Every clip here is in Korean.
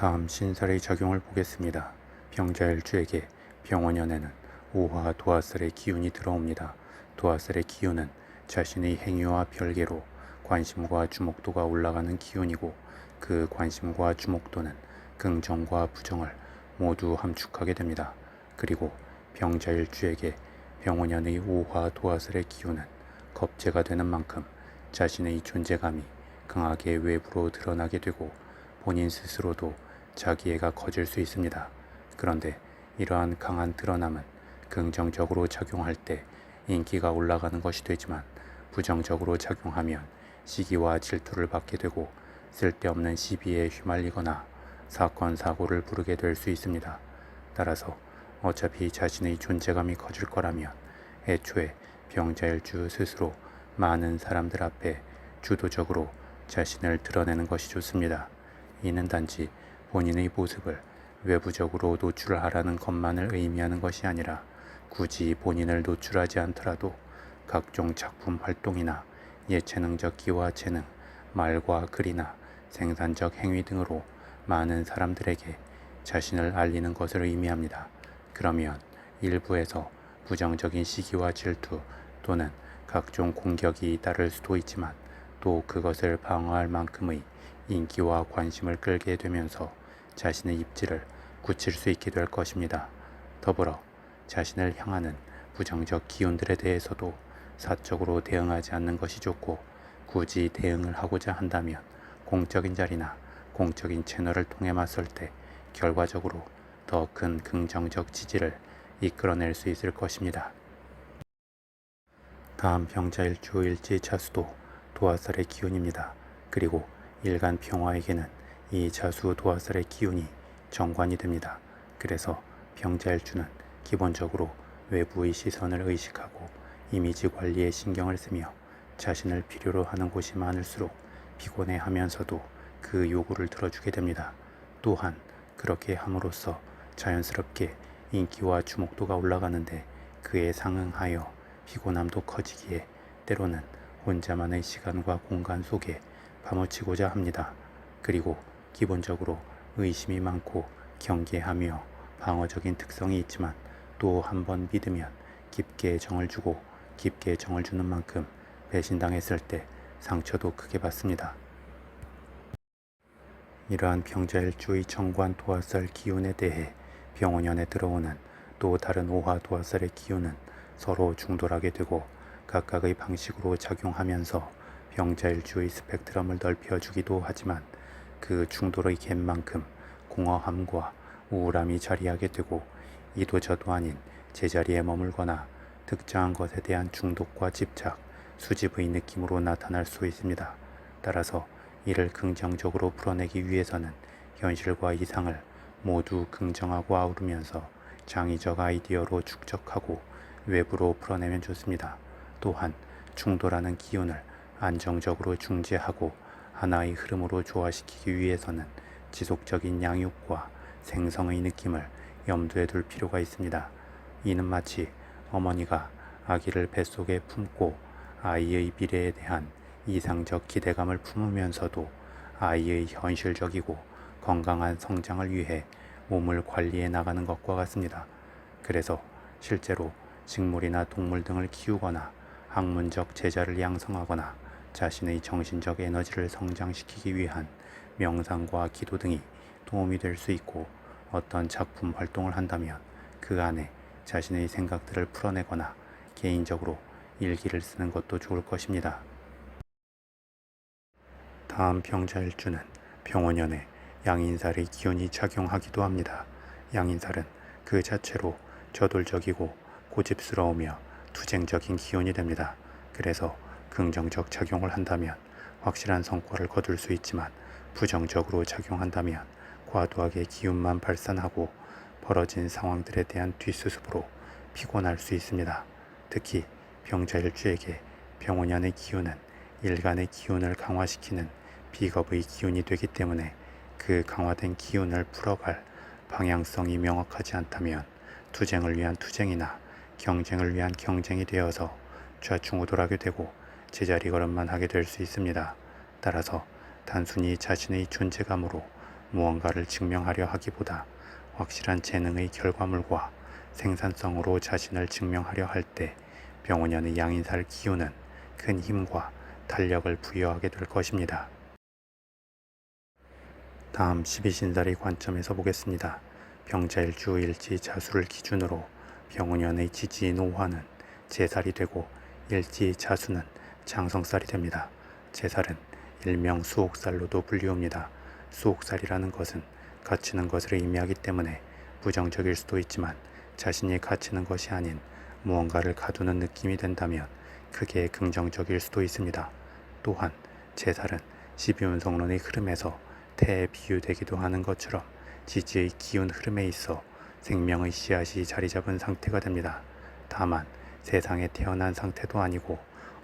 다음 신설의 작용을 보겠습니다. 병자일주에게 병원연에는 오화 도화살의 기운이 들어옵니다. 도화살의 기운은 자신의 행위와 별개로 관심과 주목도가 올라가는 기운이고, 그 관심과 주목도는 긍정과 부정을 모두 함축하게 됩니다. 그리고 병자일주에게 병원연의 오화 도화살의 기운은 겁재가 되는 만큼 자신의 존재감이 강하게 외부로 드러나게 되고, 본인 스스로도 자기애가 커질 수 있습니다. 그런데 이러한 강한 드러남은 긍정적으로 작용할 때 인기가 올라가는 것이 되지만, 부정적으로 작용하면 시기와 질투를 받게 되고 쓸데없는 시비에 휘말리거나 사건 사고를 부르게 될 수 있습니다. 따라서 어차피 자신의 존재감이 커질 거라면 애초에 병자일주 스스로 많은 사람들 앞에 주도적으로 자신을 드러내는 것이 좋습니다. 이는 단지 본인의 모습을 외부적으로 노출하라는 것만을 의미하는 것이 아니라, 굳이 본인을 노출하지 않더라도 각종 작품 활동이나 예체능적 기와 재능, 말과 글이나 생산적 행위 등으로 많은 사람들에게 자신을 알리는 것을 의미합니다. 그러면 일부에서 부정적인 시기와 질투 또는 각종 공격이 따를 수도 있지만, 또 그것을 방어할 만큼의 인기와 관심을 끌게 되면서 자신의 입지를 굳힐 수 있게 될 것입니다. 더불어 자신을 향하는 부정적 기운들에 대해서도 사적으로 대응하지 않는 것이 좋고, 굳이 대응을 하고자 한다면 공적인 자리나 공적인 채널을 통해 맞설 때 결과적으로 더 큰 긍정적 지지를 이끌어낼 수 있을 것입니다. 다음 병자일주 일지자수도 도화살의 기운입니다. 그리고 일간 평화에게는 이 자수 도화살의 기운이 정관이 됩니다. 그래서 병자일주는 기본적으로 외부의 시선을 의식하고 이미지 관리에 신경을 쓰며, 자신을 필요로 하는 곳이 많을수록 피곤해하면서도 그 요구를 들어주게 됩니다. 또한 그렇게 함으로써 자연스럽게 인기와 주목도가 올라가는데, 그에 상응하여 피곤함도 커지기에 때로는 혼자만의 시간과 공간 속에 파묻히고자 합니다. 그리고 기본적으로 의심이 많고 경계하며 방어적인 특성이 있지만, 또 한 번 믿으면 깊게 정을 주고, 깊게 정을 주는 만큼 배신당했을 때 상처도 크게 받습니다. 이러한 병자일주의 정관 도화살 기운에 대해 병원연에 들어오는 또 다른 오화 도화살의 기운은 서로 중돌하게 되고, 각각의 방식으로 작용하면서 병자일주의 스펙트럼을 넓혀주기도 하지만, 그 중돌의 갭만큼 공허함과 우울함이 자리하게 되고, 이도저도 아닌 제자리에 머물거나 특정한 것에 대한 중독과 집착, 수집의 느낌으로 나타날 수 있습니다. 따라서 이를 긍정적으로 풀어내기 위해서는 현실과 이상을 모두 긍정하고 아우르면서 창의적 아이디어로 축적하고 외부로 풀어내면 좋습니다. 또한 충돌하는 기운을 안정적으로 중재하고 하나의 흐름으로 조화시키기 위해서는 지속적인 양육과 생성의 느낌을 염두에 둘 필요가 있습니다. 이는 마치 어머니가 아기를 뱃속에 품고 아이의 미래에 대한 이상적 기대감을 품으면서도 아이의 현실적이고 건강한 성장을 위해 몸을 관리해 나가는 것과 같습니다. 그래서 실제로 식물이나 동물 등을 키우거나 학문적 재자를 양성하거나 자신의 정신적 에너지를 성장시키기 위한 명상과 기도 등이 도움이 될 수 있고, 어떤 작품 활동을 한다면 그 안에 자신의 생각들을 풀어내거나 개인적으로 일기를 쓰는 것도 좋을 것입니다. 다음 병자일주는 병원연에 양인살의 기운이 작용하기도 합니다. 양인살은 그 자체로 저돌적이고 고집스러우며 투쟁적인 기운이 됩니다. 그래서 긍정적 작용을 한다면 확실한 성과를 거둘 수 있지만, 부정적으로 작용한다면 과도하게 기운만 발산하고 벌어진 상황들에 대한 뒷수습으로 피곤할 수 있습니다. 특히 병자일주에게 병원연의 기운은 일간의 기운을 강화시키는 비겁의 기운이 되기 때문에, 그 강화된 기운을 풀어갈 방향성이 명확하지 않다면 투쟁을 위한 투쟁이나 경쟁을 위한 경쟁이 되어서 좌충우돌하게 되고 제자리 걸음만 하게 될 수 있습니다. 따라서 단순히 자신의 존재감으로 무언가를 증명하려 하기보다 확실한 재능의 결과물과 생산성으로 자신을 증명하려 할 때 병원연의 양인살 기운은 큰 힘과 탄력을 부여하게 될 것입니다. 다음 12신살의 관점에서 보겠습니다. 병자일주 일지 자수를 기준으로 병원연의 지지인 오화는 제살이 되고 일지 자수는 장성살이 됩니다. 제살은 일명 수옥살로도 불리웁니다. 수옥살이라는 것은 갇히는 것을 의미하기 때문에 부정적일 수도 있지만 자신이 갇히는 것이 아닌 무언가를 가두는 느낌이 된다면 크게 긍정적일 수도 있습니다. 또한 제살은 12운성론의 흐름에서 태에 비유되기도 하는 것처럼 지지의 기운 흐름에 있어 생명의 씨앗이 자리 잡은 상태가 됩니다. 다만 세상에 태어난 상태도 아니고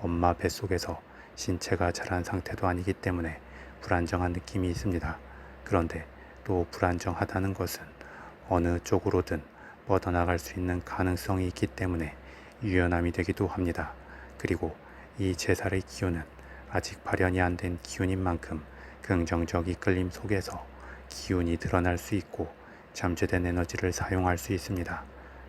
엄마 뱃속에서 신체가 자란 상태도 아니기 때문에 불안정한 느낌이 있습니다. 그런데 또 불안정하다는 것은 어느 쪽으로든 뻗어나갈 수 있는 가능성이 있기 때문에 유연함이 되기도 합니다. 그리고 이 제살의 기운은 아직 발현이 안 된 기운인 만큼 긍정적 이끌림 속에서 기운이 드러날 수 있고 잠재된 에너지를 사용할 수 있습니다.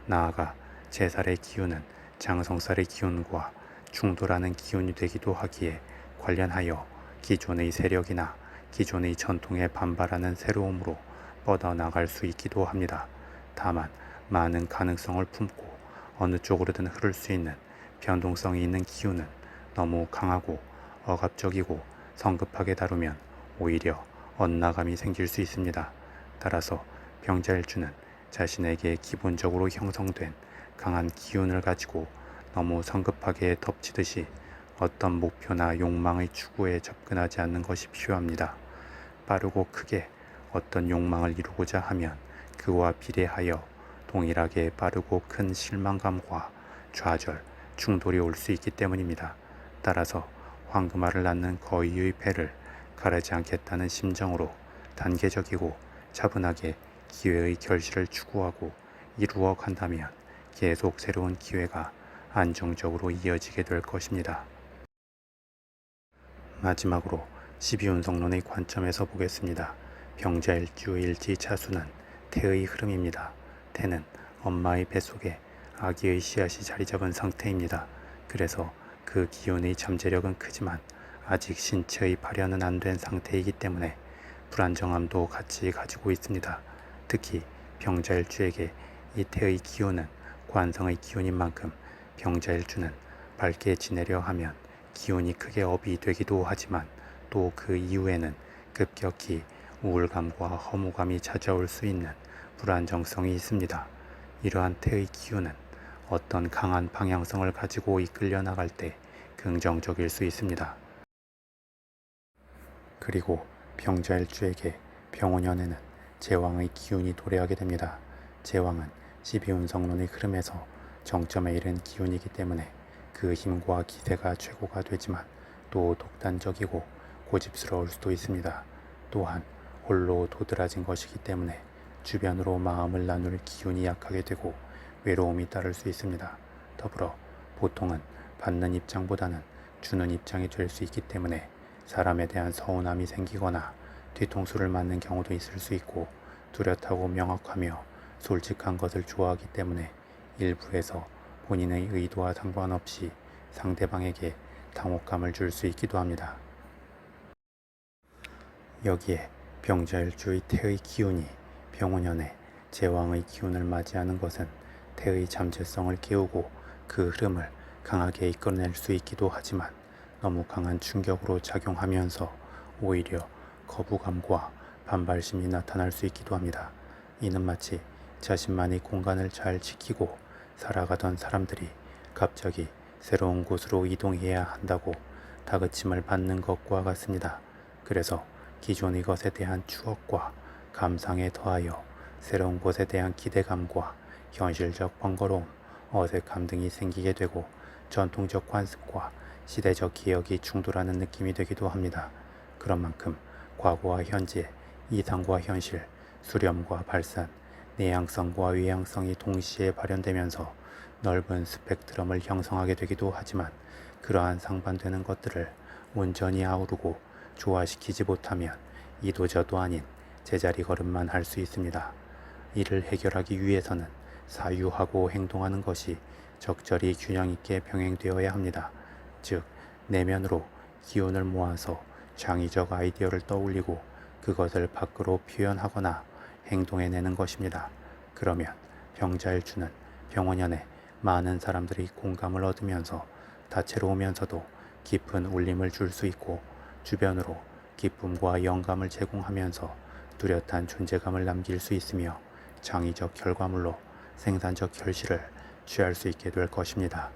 나아가 제살의 기운은 장성살의 기운과 충돌하는 기운이 되기도 하기에 관련하여 기존의 세력이나 기존의 전통에 반발하는 새로움으로 뻗어나갈 수 있기도 합니다. 다만 많은 가능성을 품고 어느 쪽으로든 흐를 수 있는 변동성이 있는 기운은 너무 강하고 억압적이고 성급하게 다루면 오히려 엇나감이 생길 수 있습니다. 따라서 병자일주는 자신에게 기본적으로 형성된 강한 기운을 가지고 너무 성급하게 덮치듯이 어떤 목표나 욕망의 추구에 접근하지 않는 것이 필요합니다. 빠르고 크게 어떤 욕망을 이루고자 하면 그와 비례하여 동일하게 빠르고 큰 실망감과 좌절, 충돌이 올 수 있기 때문입니다. 따라서 황금알을 낳는 거위의 배를 가르지 않겠다는 심정으로 단계적이고 차분하게 기회의 결실을 추구하고 이루어 간다면 계속 새로운 기회가 안정적으로 이어지게 될 것입니다. 마지막으로 12운성론의 관점에서 보겠습니다. 병자일주 일지 자수는 태의 흐름입니다. 태는 엄마의 뱃속에 아기의 씨앗이 자리 잡은 상태입니다. 그래서 그 기운의 잠재력은 크지만 아직 신체의 발현은 안 된 상태이기 때문에 불안정함도 같이 가지고 있습니다. 특히 병자일주에게 이 태의 기운은 관성의 기운인 만큼 병자일주는 밝게 지내려 하면 기운이 크게 업이 되기도 하지만 또 그 이후에는 급격히 우울감과 허무감이 찾아올 수 있는 불안정성이 있습니다. 이러한 태의 기운은 어떤 강한 방향성을 가지고 이끌려 나갈 때 긍정적일 수 있습니다. 그리고 병자일주에게 병원연에는 제왕의 기운이 도래하게 됩니다. 제왕은 12운성론의 흐름에서 정점에 이른 기운이기 때문에 그 힘과 기세가 최고가 되지만 또 독단적이고 고집스러울 수도 있습니다. 또한 홀로 도드라진 것이기 때문에 주변으로 마음을 나눌 기운이 약하게 되고 외로움이 따를 수 있습니다. 더불어 보통은 받는 입장보다는 주는 입장이 될 수 있기 때문에 사람에 대한 서운함이 생기거나 뒤통수를 맞는 경우도 있을 수 있고 뚜렷하고 명확하며 솔직한 것을 좋아하기 때문에 일부에서 본인의 의도와 상관없이 상대방에게 당혹감을 줄 수 있기도 합니다. 여기에 병자일주의 태의 기운이 병원연의 제왕의 기운을 맞이하는 것은 태의 잠재성을 깨우고 그 흐름을 강하게 이끌어낼 수 있기도 하지만 너무 강한 충격으로 작용하면서 오히려 거부감과 반발심이 나타날 수 있기도 합니다. 이는 마치 자신만이 공간을 잘 지키고 살아가던 사람들이 갑자기 새로운 곳으로 이동해야 한다고 다그침을 받는 것과 같습니다. 그래서 기존의 것에 대한 추억과 감상에 더하여 새로운 곳에 대한 기대감과 현실적 번거로움, 어색함 등이 생기게 되고 전통적 관습과 시대적 기억이 충돌하는 느낌이 되기도 합니다. 그런 만큼 과거와 현재, 이상과 현실, 수렴과 발산, 내향성과 외향성이 동시에 발현되면서 넓은 스펙트럼을 형성하게 되기도 하지만 그러한 상반되는 것들을 온전히 아우르고 조화시키지 못하면 이도저도 아닌 제자리 걸음만 할 수 있습니다. 이를 해결하기 위해서는 사유하고 행동하는 것이 적절히 균형 있게 병행되어야 합니다. 즉, 내면으로 기운을 모아서 창의적 아이디어를 떠올리고 그것을 밖으로 표현하거나 행동해내는 것입니다. 그러면 병자일주는 병원연에 많은 사람들이 공감을 얻으면서 다채로우면서도 깊은 울림을 줄 수 있고 주변으로 기쁨과 영감을 제공하면서 뚜렷한 존재감을 남길 수 있으며 창의적 결과물로 생산적 결실을 취할 수 있게 될 것입니다.